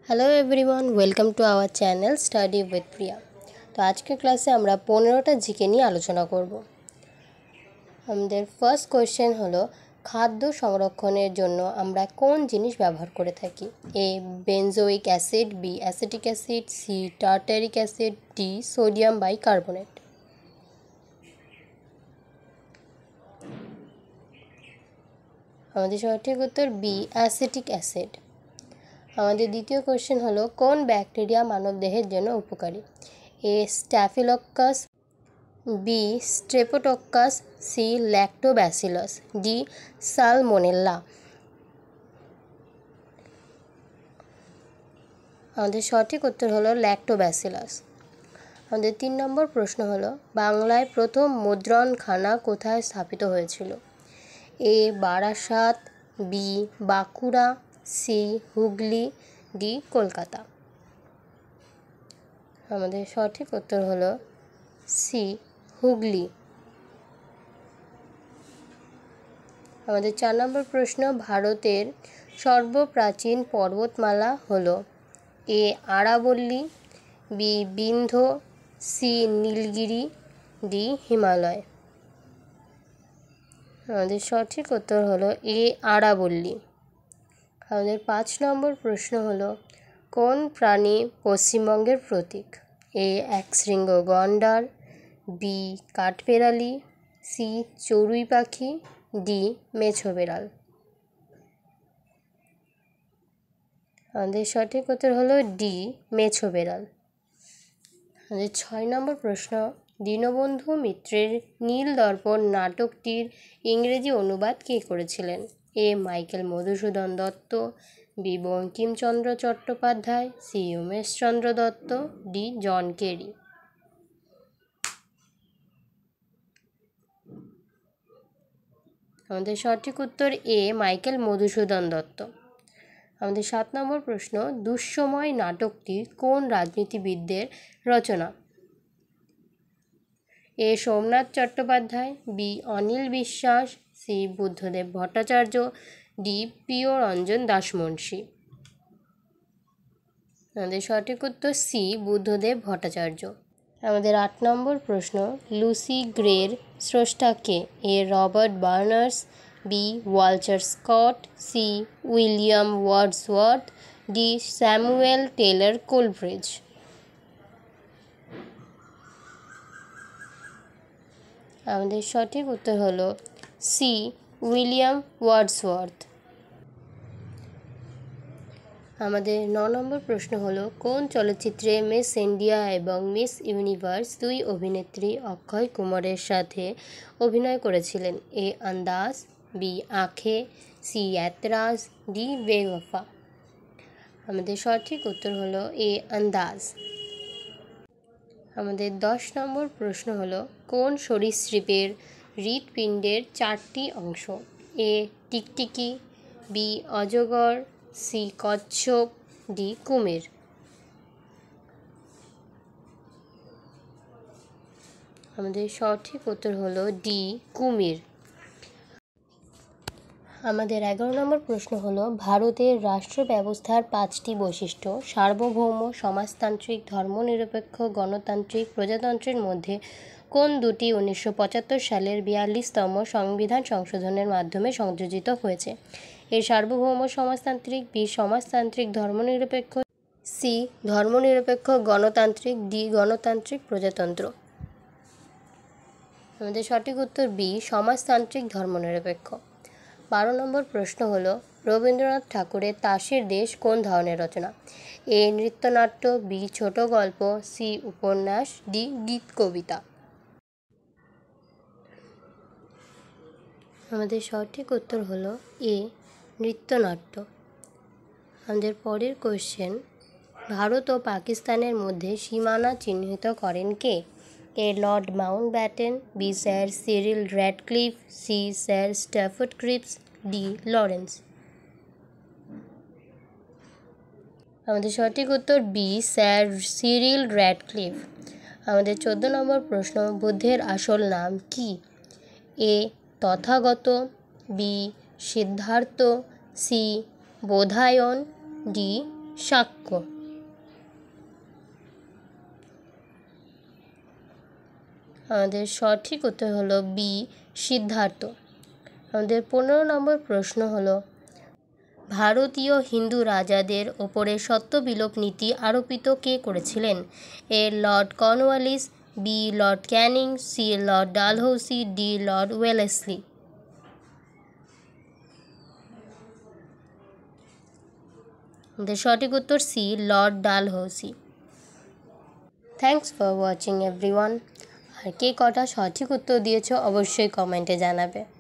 Hello everyone, welcome to our channel study with Priya. তো আজকের ক্লাসে আমরা 15টা জিকে নিয়ে আলোচনা করব। আমাদের ফার্স্ট কোয়েশ্চেন হলো, খাদ্য সংরক্ষণের জন্য আমরা কোন জিনিস ব্যবহার করে থাকি? A benzoic acid, B acetic acid, C tartaric acid, D sodium bicarbonate. আমাদের সঠিক উত্তর বি অ্যাসিটিক অ্যাসিড। আমাদের দ্বিতীয় কোয়েশ্চেন হলো, কোন ব্যাকটেরিয়া মানবদেহের জন্য উপকারী? A Staphylococcus, B Streptococcus, C Lactobacillus, D Salmonella. আমাদের সঠিক উত্তর হলো ল্যাক্টোব্যাসিলাস। আমাদের 3 নম্বর প্রশ্ন হলো, বাংলায় প্রথম মুদ্রণখানা কোথায় স্থাপিত হয়েছিল? A Barasat, B Bankura, C Hooghly, D Kolkata. আমাদের সঠিক উত্তর হলো সি হুগলি। আমাদের 4 নম্বর প্রশ্ন, ভারতের সর্বপ্রাচীন পর্বতমালা হলো? এ আরাবল্লী, B Vindhya, C Nilgiri, D Himalaya. আমাদের সঠিক উত্তর হলো এ আরাবল্লী। আমাদের 5 নম্বর প্রশ্ন হলো, কোন প্রাণী পশ্চিমবঙ্গের প্রতীক? এ একশৃঙ্গ গন্ডার, বি কাঠবেড়ালি, সি চড়ুই পাখি, ডি মেছো বেড়াল। আমাদের সঠিক উত্তর হলো ডি মেছো বেড়াল। আমাদের 6 নম্বর প্রশ্ন, দীনবন্ধু মিত্রের নীল দর্পণ নাটকটির ইংরেজি অনুবাদ কে করেছিলেন? A Michael Madhusudan Dutta, B Bankimchandra Chattopadhyay, C Umeshchandra Dutta, D John Carey. আমাদের সঠিক উত্তর এ মাইকেল মধুসূদন দত্ত। আমাদের 7 নম্বর প্রশ্ন, দুঃসময় নাটকটি কোন রাজনীতিবিদের রচনা? এ সোমনাথ চট্টোপাধ্যায়, বি অনিল বিশ্বাস, সি বুদ্ধদেব ভট্টাচার্য, ডি প্রিয়রঞ্জন দাশমুন্সী। আমাদের সঠিক উত্তর সি বুদ্ধদেব ভট্টাচার্য। আমাদের 8 নম্বর প্রশ্ন, লুসি গ্রের স্রষ্টা কে? A Robert Burns, B Walter Scott, C William Wordsworth, D Samuel Taylor Coleridge. আমাদের সঠিক উত্তর হলো সি উইলিয়াম ওয়ার্ডসওয়ার্থ। আমাদের 9 নম্বর প্রশ্ন হলো, কোন চলচ্চিত্রে মিস ইন্ডিয়া এবং মিস ইউনিভার্স দুই অভিনেত্রী অক্ষয় কুমারের সাথে অভিনয় করেছিলেন? এ আন্দাজ, বি আঁখে, সি এতরাজ, ডি বেওয়ফা। আমাদের সঠিক উত্তর হলো এ আন্দাজ। আমাদের 10 নম্বর প্রশ্ন হলো, কোন সরীসৃপের হৃৎপিণ্ডের 4টি অংশ? এ টিকটিকি, বি অজগর, সি কচ্ছপ, ডি কুমির। আমাদের সঠিক উত্তর হলো ডি কুমির। আমাদের 11 নম্বর প্রশ্ন হলো, ভারতের রাষ্ট্র ব্যবস্থার 5টি বৈশিষ্ট্য সার্বভৌম, সমাজতান্ত্রিক, ধর্মনিরপেক্ষ, গণতান্ত্রিক, প্রজাতন্ত্রের মধ্যে কোন দুটি 1975 সালের 42তম সংবিধান সংশোধনের মাধ্যমে সংযোজিত হয়েছে? এর সার্বভৌম সমাজতান্ত্রিক, বি সমাজতান্ত্রিক ধর্মনিরপেক্ষ, সি ধর্মনিরপেক্ষ গণতান্ত্রিক, ডি গণতান্ত্রিক প্রজাতন্ত্র। আমাদের সঠিক উত্তর বি সমাজতান্ত্রিক ধর্মনিরপেক্ষ। 12 নম্বর প্রশ্ন হলো, রবীন্দ্রনাথ ঠাকুরের তাসের দেশ কোন ধরনের রচনা? এ নৃত্যনাট্য, বি ছোট গল্প, সি উপন্যাস, ডি গীত কবিতা। আমাদের সঠিক উত্তর হলো এ নৃত্যনাট্য। আমাদের পরের কোয়েশ্চেন, ভারত ও পাকিস্তানের মধ্যে সীমানা চিহ্নিত করেন কে? A Lord Mountbatten, B Sir Cyril Radcliffe, C Sir Stafford Cripps, D Lawrence. আমাদের সঠিক উত্তর বি স্যার সিরিল র্যাডক্লিফ। আমাদের 14 নম্বর প্রশ্ন, বুদ্ধের আসল নাম কি? A Tathagata, B Siddhartha, C Bodhayana, D Shakya. আমাদের সঠিক উত্তর হলো বি, সিদ্ধার্থ। আমাদের 15 নম্বর প্রশ্ন হলো ভারতীয় হিন্দু রাজাদের ওপরে সত্যবিলোপ নীতি আরোপিত কে করেছিলেন? A Lord Cornwallis, B Lord Canning, C Lord Dalhousie, D Lord Wellesley. আমাদের সঠিক উত্তর C, Lord Dalhousie. Thanks for watching everyone. আর কে কটা সঠিক উত্তর দিয়েছো অবশ্যই কমেন্টে জানাবে।